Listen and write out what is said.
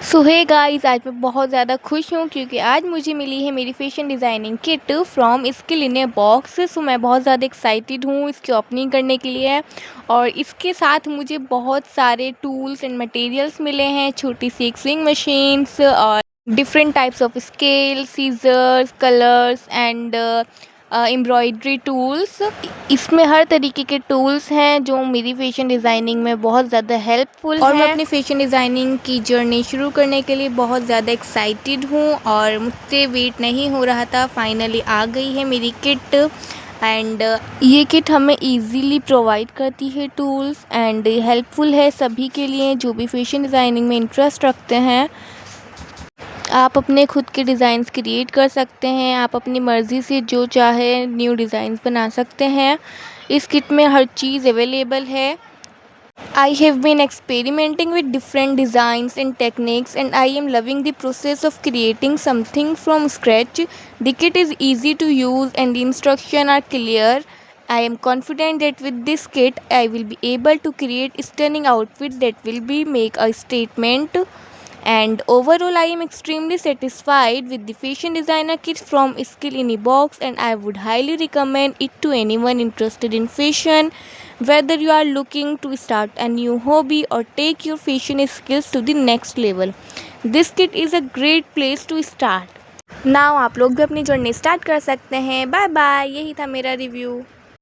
सो hey guys, आज मैं बहुत ज़्यादा खुश हूँ क्योंकि आज मुझे मिली है मेरी fashion designing kit from skill in a box. So मैं बहुत ज़्यादा एक्साइटेड हूँ इसकी ओपनिंग करने के लिए। और इसके साथ मुझे बहुत सारे टूल्स एंड मटेरियल्स मिले हैं, छोटी सी एक स्विंग मशीन्स और different types of scale, scissors, colours and embroidery tools. इसमें हर तरीके के टूल्स हैं जो मेरी फैशन डिज़ाइनिंग में बहुत ज़्यादा हेल्पफुल है। और मैं अपनी फैशन डिज़ाइनिंग की जर्नी शुरू करने के लिए बहुत ज़्यादा एक्साइटेड हूँ और मुझसे वेट नहीं हो रहा था। फाइनली आ गई है मेरी किट एंड ये किट हमें इजीली प्रोवाइड करती है टूल्स एंड हेल्पफुल है सभी के लिए जो भी फैशन डिज़ाइनिंग में इंटरेस्ट रखते हैं। आप अपने खुद के डिज़ाइंस क्रिएट कर सकते हैं, आप अपनी मर्ज़ी से जो चाहे न्यू डिज़ाइंस बना सकते हैं। इस किट में हर चीज़ अवेलेबल है। I have been experimenting with different designs and techniques and I am loving the process of creating something from scratch. The kit is easy to use and the instructions are clear. I am confident that with this kit I will be able to create stunning outfits that will be make a statement. And overall I am extremely satisfied with the fashion designer kit from Skillinbox and I would highly recommend it to anyone interested in fashion. Whether you are looking to start a new hobby or take your fashion skills to the next level, this kit is a great place to start. Now आप लोग भी अपनी journey start कर सकते हैं। Bye bye, यही था मेरा रिव्यू।